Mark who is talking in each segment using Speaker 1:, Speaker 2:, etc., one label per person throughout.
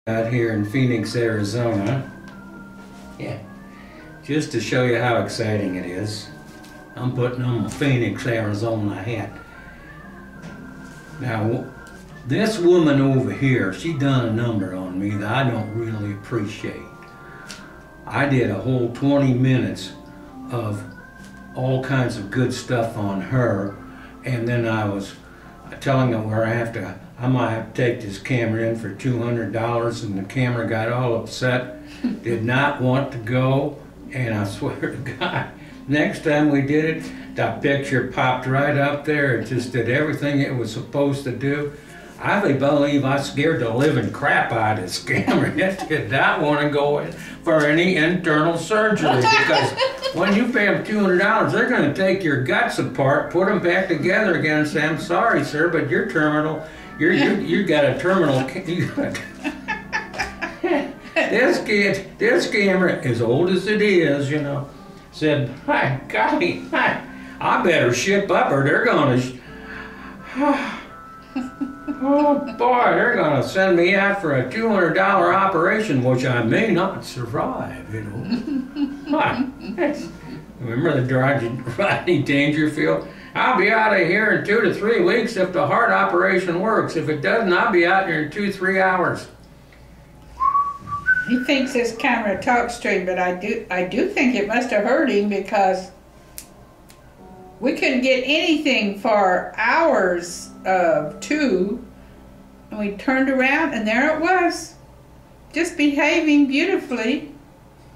Speaker 1: Out here in Phoenix, Arizona. Yeah, just to show you how exciting it is, I'm putting on my Phoenix, Arizona hat. Now, this woman over here, she done a number on me that I don't really appreciate. I did a whole 20 minutes of all kinds of good stuff on her, and then I was telling her where I might have to take this camera in for $200, and the camera got all upset, did not want to go, and I swear to God, next time we did it, the picture popped right up there. It just did everything it was supposed to do. I believe I scared the living crap out of this camera. It did not want to go in for any internal surgery, because when you pay them $200, they're going to take your guts apart, put them back together again, and say, "I'm sorry, sir, but you're terminal. You got a terminal." This camera, as old as it is, you know, said, "Hi, golly, hi, I better ship up, or they're going to." Oh boy, they're going to send me out for a $200 operation, which I may not survive, you know. Remember the Rodney Dangerfield? "I'll be out of here in 2 to 3 weeks if the heart operation works. If it doesn't, I'll be out here in 2 to 3 hours.
Speaker 2: He thinks his camera talks to him, but I do think it must have hurt him, because we couldn't get anything for hours of two, and we turned around and there it was, just behaving beautifully.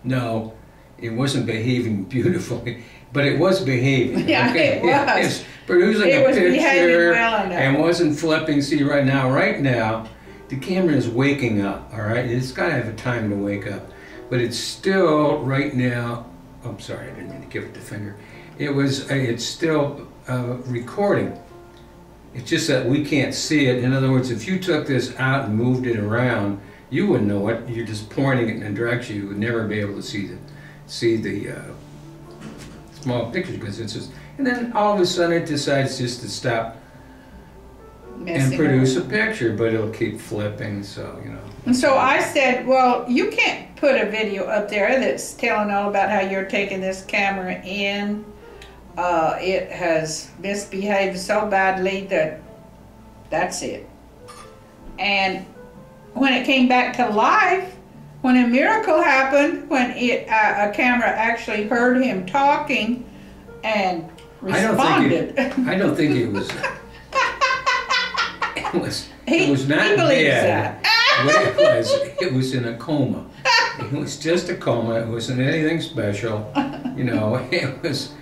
Speaker 1: No, it wasn't behaving beautifully, but it was behaving.
Speaker 2: Yeah,
Speaker 1: okay?
Speaker 2: It was.
Speaker 1: It was producing
Speaker 2: it
Speaker 1: a
Speaker 2: was
Speaker 1: picture
Speaker 2: well
Speaker 1: and wasn't flipping. See, right now, the camera is waking up, all right? It's got to have a time to wake up, but it's still, right now, I'm sorry, I didn't mean to give it the finger. It's still recording. It's just that we can't see it. In other words, if you took this out and moved it around, you wouldn't know it. You're just pointing it in a direction. You would never be able to see the small pictures, because it's just. And then all of a sudden it decides just to stop and produce a picture, but it'll keep flipping. So you know.
Speaker 2: And so I said, "Well, you can't put a video up there that's telling all about how you're taking this camera in. It has misbehaved so badly that's it." And when it came back to life, when a miracle happened, when a camera actually heard him talking and responded.
Speaker 1: I don't think it was. It was not
Speaker 2: he believes
Speaker 1: dead.
Speaker 2: that.
Speaker 1: What it was in a coma. It was just a coma. It wasn't anything special. You know, it was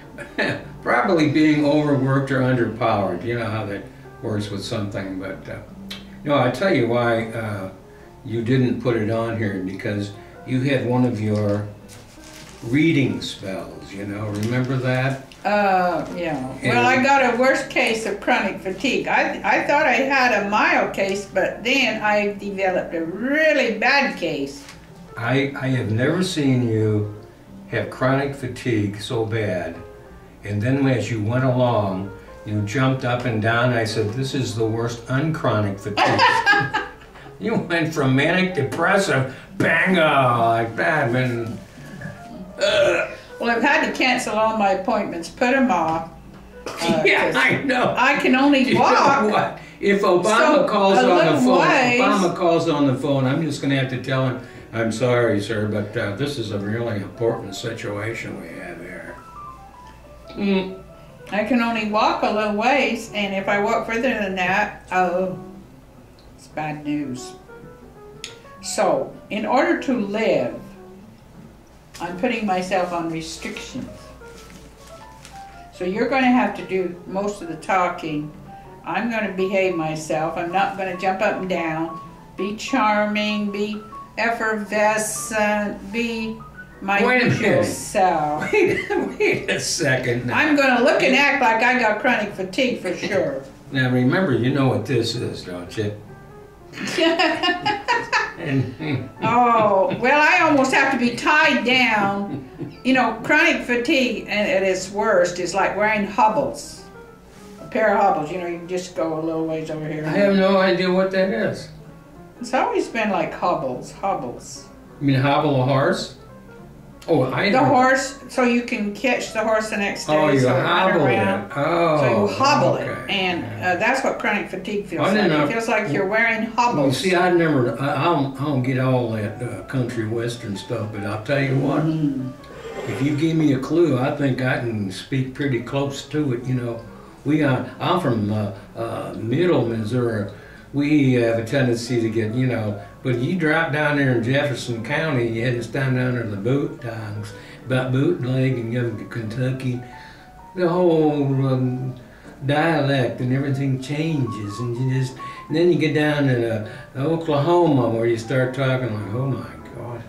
Speaker 1: probably being overworked or underpowered. You know how that works with something. But no, I tell you why you didn't put it on here, because you had one of your reading spells. You know, remember that?
Speaker 2: Yeah. Well, I got a worse case of chronic fatigue. I thought I had a mild case, but then I developed a really bad case.
Speaker 1: I have never seen you have chronic fatigue so bad, and then as you went along, you jumped up and down, and I said, "This is the worst unchronic fatigue." You went from manic depressive, bang, like that, and
Speaker 2: Well, I've had to cancel all my appointments, put them off.
Speaker 1: yeah, I know.
Speaker 2: I can only walk.
Speaker 1: You know what? If Obama calls on the phone, I'm just going to have to tell him, "I'm sorry, sir, but this is a really important situation we have here."
Speaker 2: I can only walk a little ways, and if I walk further than that, it's bad news. So, in order to live, I'm putting myself on restrictions. So you're going to have to do most of the talking. I'm going to behave myself. I'm not going to jump up and down, be charming, be effervescent, be my usual self.
Speaker 1: Wait a second. Now.
Speaker 2: I'm going to look and act like I got chronic fatigue for sure.
Speaker 1: Now remember, you know what this is, don't you?
Speaker 2: Oh, well, I almost have to be tied down. You know, chronic fatigue at its worst is like wearing hobbles. A pair of hobbles, you know, you can just go a little ways over here.
Speaker 1: I have no idea what that is.
Speaker 2: It's always been like hobbles.
Speaker 1: You mean hobble a horse? Oh,
Speaker 2: The horse, so you can catch the horse the next day.
Speaker 1: Oh, you
Speaker 2: so
Speaker 1: hobble it.
Speaker 2: So you hobble
Speaker 1: okay.
Speaker 2: it, and that's what chronic fatigue feels
Speaker 1: I
Speaker 2: like.
Speaker 1: didn't know.
Speaker 2: It feels like you're wearing hobbles.
Speaker 1: Well, see, I don't get all that country western stuff, but I'll tell you what. If you give me a clue, I think I can speak pretty close to it. You know, I'm from Middle Missouri. We have a tendency to get, you know, but you drop down there in Jefferson County, you head down there to the bootlegs, about bootleg and go to Kentucky, the whole dialect and everything changes, and and then you get down to Oklahoma where you start talking like, oh my God.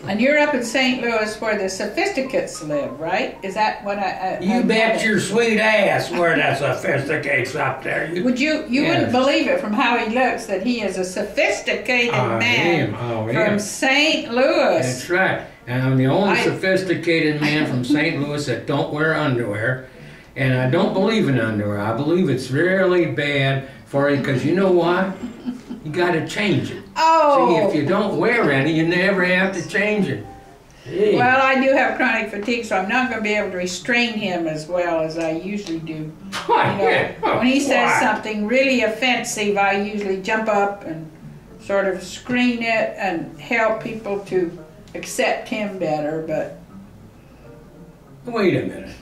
Speaker 2: And you're up in St. Louis where the sophisticates live, right? Is that what
Speaker 1: You bet your sweet ass where the sophisticates up there.
Speaker 2: You wouldn't believe it from how he looks that he is a sophisticated man from St. Louis.
Speaker 1: That's right. And I'm the only sophisticated man from St. Louis that don't wear underwear. And I don't believe in underwear. I believe it's really bad for you because you know why? You got to change it.
Speaker 2: Oh.
Speaker 1: See, if you don't wear any, you never have to change it. Hey.
Speaker 2: Well, I do have chronic fatigue, so I'm not going to be able to restrain him as well as I usually do. You know, when he says something really offensive, I usually jump up and sort of screen it and help people to accept him better, but...
Speaker 1: Wait a minute.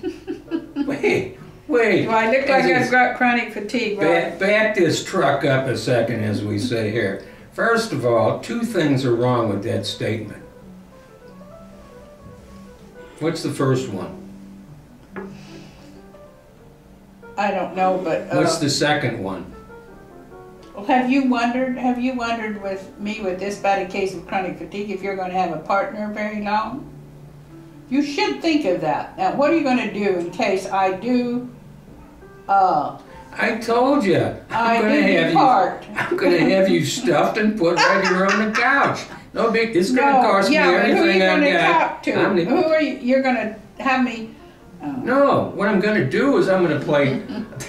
Speaker 1: Wait.
Speaker 2: Do I look like I've got chronic fatigue, right?
Speaker 1: Back this truck up a second, as we say here. First of all, two things are wrong with that statement. What's the first one?
Speaker 2: I don't know, but...
Speaker 1: What's the second one?
Speaker 2: Well, have you wondered with me with this bad a case of chronic fatigue if you're going to have a partner very long? You should think of that. Now, what are you going to do in case I do...
Speaker 1: I told you. I'm going to have you stuffed and put right here on the couch. No big. It's going to cost me everything I got.
Speaker 2: Who are you going to talk to? Who are you? You're going to have me.
Speaker 1: No. What I'm going to do is I'm going to play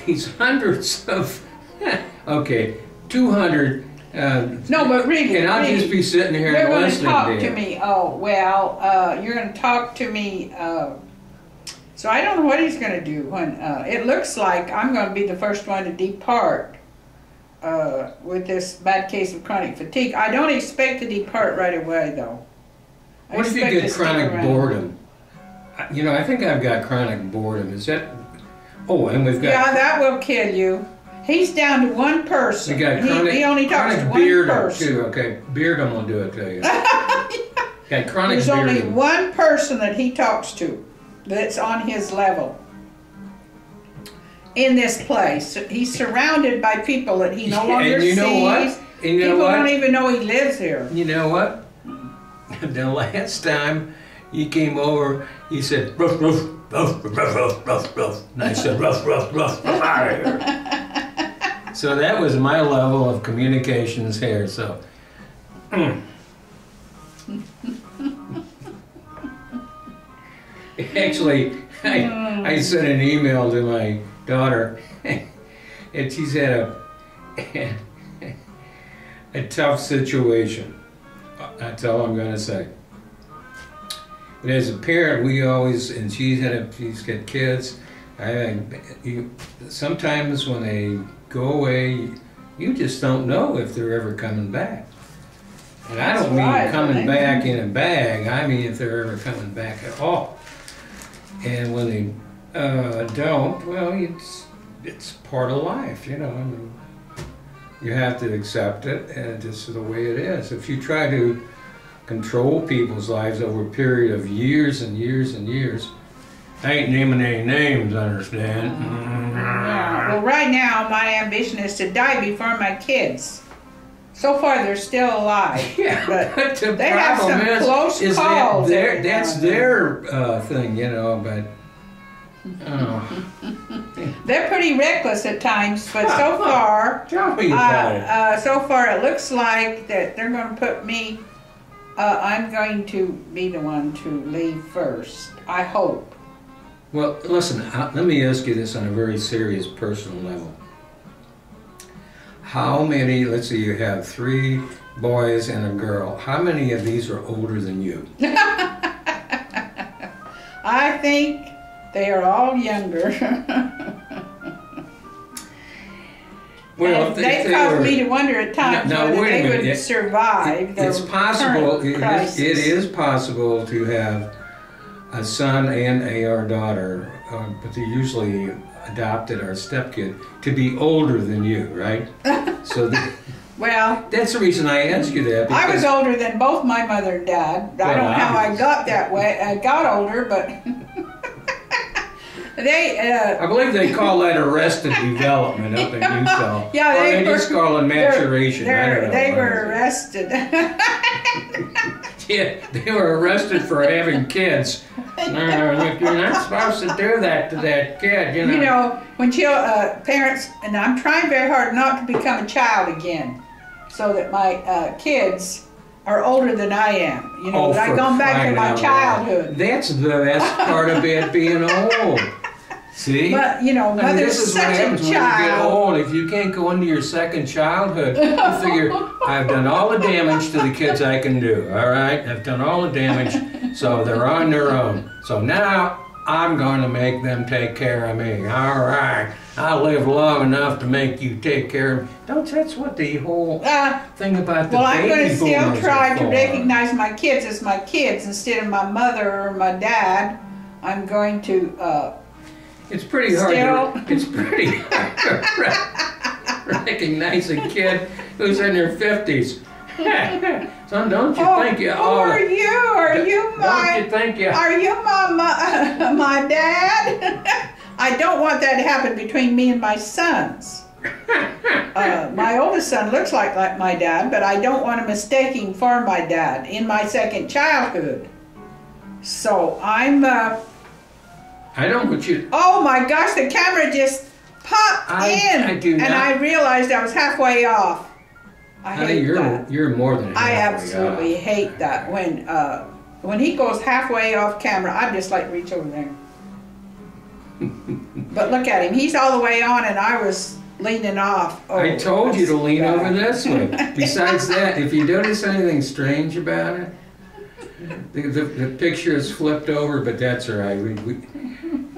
Speaker 1: these hundreds of. Okay, 200.
Speaker 2: No, but really.
Speaker 1: And I'll just be sitting here and listening.
Speaker 2: You're going to talk to me. Oh well. You're going to talk to me. So I don't know what he's going to do when it looks like I'm going to be the first one to depart with this bad case of chronic fatigue. I don't expect to depart right away, though.
Speaker 1: What if you get chronic boredom? You know, I think I've got chronic boredom. Is that... Oh, and we've got...
Speaker 2: Yeah, that will kill you. He's down to one person.
Speaker 1: We got chronic,
Speaker 2: he only talks to one person.
Speaker 1: Too. Okay, beardom will do it to you. Got chronic
Speaker 2: There's
Speaker 1: beardom.
Speaker 2: only one person that he talks to that's on his level in this place. He's surrounded by people that he no longer
Speaker 1: and you know
Speaker 2: sees.
Speaker 1: What? And you know
Speaker 2: people
Speaker 1: what?
Speaker 2: don't even know he lives here.
Speaker 1: You know what? The last time he came over, he said, ruff, ruff, ruff, ruff, ruff, ruff, ruff. And I said, ruff, ruff, ruff, ruff, out of here. So that was my level of communications here, so. Actually, I sent an email to my daughter, and she's had a tough situation. That's all I'm going to say. But as a parent, we always, and she's got kids. Sometimes when they go away, you just don't know if they're ever coming back. And I don't mean coming back in a bag. I mean if they're ever coming back at all. And when they don't, well, it's part of life, you know. I mean, you have to accept it, and this is the way it is. If you try to control people's lives over a period of years and years and years, I ain't naming any names, understand?
Speaker 2: Yeah. Well, right now, my ambition is to die before my kids. So far, they're still alive.
Speaker 1: Yeah,
Speaker 2: but
Speaker 1: the
Speaker 2: they have some close calls.
Speaker 1: That's their thing, you know, but...
Speaker 2: They're pretty reckless at times, but so far...
Speaker 1: Tell me about it.
Speaker 2: So far, it looks like that they're going to put me... I'm going to be the one to leave first. I hope.
Speaker 1: Well, listen, let me ask you this on a very serious personal level. how many, let's see, you have 3 boys and a girl. How many of these are older than you?
Speaker 2: I think they are all younger.
Speaker 1: Well,
Speaker 2: they caused me to wonder at times whether they would survive.
Speaker 1: It's possible. It is possible to have a son and or daughter, but they're usually adopted or stepkid, to be older than you, right? So
Speaker 2: well,
Speaker 1: that's the reason I asked you that.
Speaker 2: I was older than both my mother and dad. I don't know how I got that way. I got older, but
Speaker 1: I believe they call that arrested development up in Utah.
Speaker 2: Yeah,
Speaker 1: they just call it maturation. I don't know.
Speaker 2: They were arrested.
Speaker 1: Yeah, they were arrested for having kids. You're not supposed to do that to that kid, you know.
Speaker 2: You know, when parents, and I'm trying very hard not to become a child again, so that my kids are older than I am. You know, I've gone back to my childhood.
Speaker 1: That's the best part of it, being old. See?
Speaker 2: But, you know, mother's such a child.
Speaker 1: When you get old, if you can't go into your second childhood, you figure, I've done all the damage to the kids I can do, all right? I've done all the damage, so they're on their own. So now, I'm going to make them take care of me, all right? I'll live long enough to make you take care of me. That's what the whole thing about the baby boomers. Well, I'm going to
Speaker 2: still try to recognize my kids as my kids instead of my mother or my dad. I'm going to...
Speaker 1: It's pretty hard to recognize a kid who's in their 50s. Son, don't you think you ought to...
Speaker 2: Are you my dad? I don't want that to happen between me and my sons. My oldest son looks like my dad, but I don't want him mistaking for my dad in my second childhood. So I'm...
Speaker 1: I don't want you...
Speaker 2: Oh my gosh, the camera just popped in.
Speaker 1: I do not...
Speaker 2: And I realized I was halfway off. I hate that.
Speaker 1: You're more than halfway off.
Speaker 2: I absolutely hate that. When he goes halfway off camera, I just like reach over there. But look at him. He's all the way on and I was leaning off. Oh,
Speaker 1: I told you to lean over this way. Besides that, if you notice anything strange about it, the picture is flipped over, but that's all right.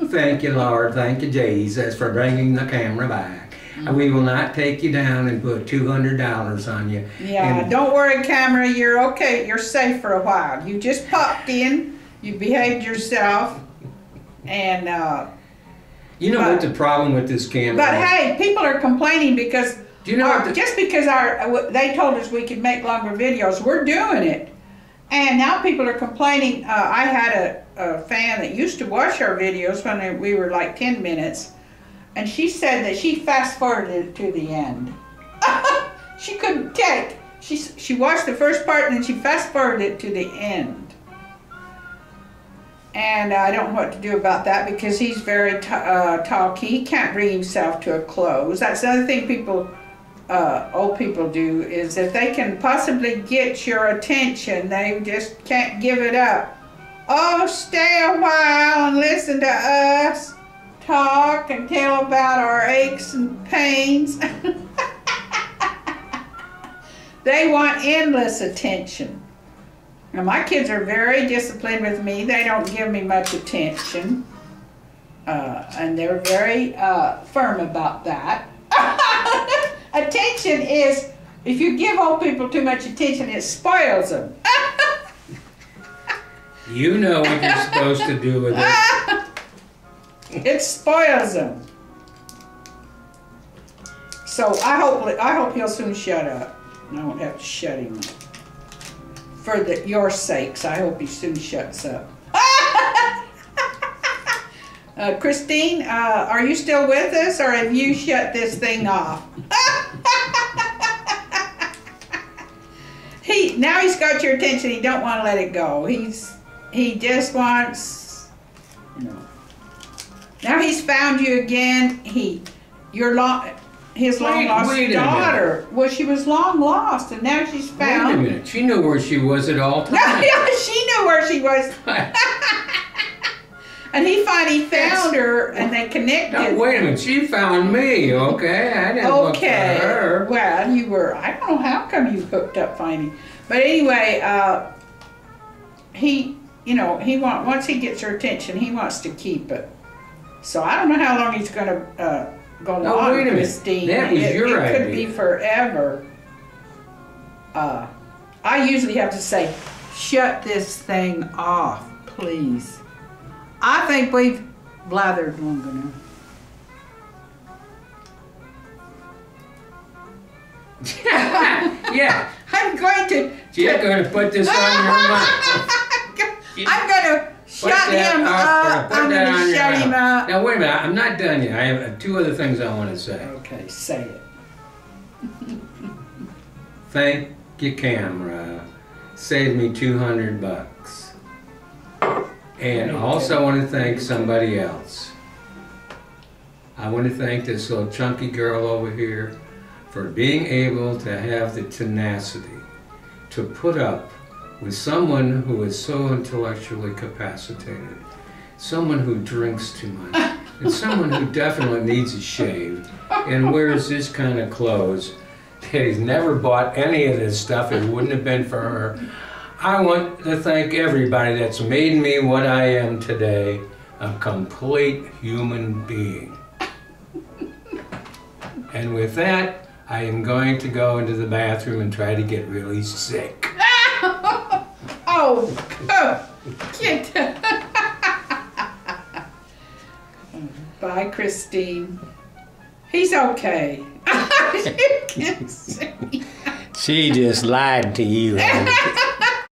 Speaker 1: Thank you, Lord. Thank you, Jesus, for bringing the camera back. We will not take you down and put $200 on you.
Speaker 2: Yeah, don't worry, camera. You're okay. You're safe for a while. You just popped in. You behaved yourself. And,
Speaker 1: you know what the problem with this camera is?
Speaker 2: But hey, people are complaining because...
Speaker 1: Do you know
Speaker 2: just because they told us we could make longer videos, we're doing it. And now people are complaining. I had a fan that used to watch our videos when we were like 10 minutes. And she said that she fast-forwarded it to the end. She couldn't take. She watched the first part and then she fast-forwarded it to the end. And I don't know what to do about that because he's very talky. He can't bring himself to a close. That's another thing old people do, is if they can possibly get your attention, they just can't give it up. Oh, stay a while and listen to us talk and tell about our aches and pains. They want endless attention. Now, my kids are very disciplined with me. They don't give me much attention. And they're very firm about that. Attention is, if you give old people too much attention, it spoils them.
Speaker 1: You know what you're supposed to do with it.
Speaker 2: It spoils them. So I hope he'll soon shut up. I won't have to shut him up. For your sakes, I hope he soon shuts up. Christine, are you still with us, or have you shut this thing off? Now he's got your attention. He don't want to let it go. He just wants, you know. Now he's found you again. His long lost daughter. Well, she was long lost, and now she's found.
Speaker 1: Wait a minute. She knew where she was at all times.
Speaker 2: Yeah, she knew where she was. And he finally found her, and they connected.
Speaker 1: Now, wait a minute, she found me, okay? I didn't look for her.
Speaker 2: Well, you were, I don't know how come you hooked up finally. But anyway, he, once he gets her attention, he wants to keep it. So I don't know how long he's going to go on,
Speaker 1: wait a minute.
Speaker 2: Christine.
Speaker 1: That was your idea.
Speaker 2: It could be forever. I usually have to say, shut this thing off, please. I think we've blathered long enough.
Speaker 1: Yeah.
Speaker 2: I'm going to...
Speaker 1: You're going to put this on your mouth.
Speaker 2: I'm going to shut him up. I'm going to shut him up.
Speaker 1: Now, wait a minute. I'm not done yet. I have 2 other things I want to say.
Speaker 2: Okay, say it.
Speaker 1: Thank your camera. Saved me $200. And also I want to thank somebody else. I want to thank this little chunky girl over here for being able to have the tenacity to put up with someone who is so intellectually capacitated, someone who drinks too much, and someone who definitely needs a shave and wears this kind of clothes. He's never bought any of this stuff. It wouldn't have been for her. I want to thank everybody that's made me what I am today, a complete human being. And with that, I am going to go into the bathroom and try to get really sick.
Speaker 2: Oh, get. Bye, Christine. He's okay.
Speaker 3: She just lied to you.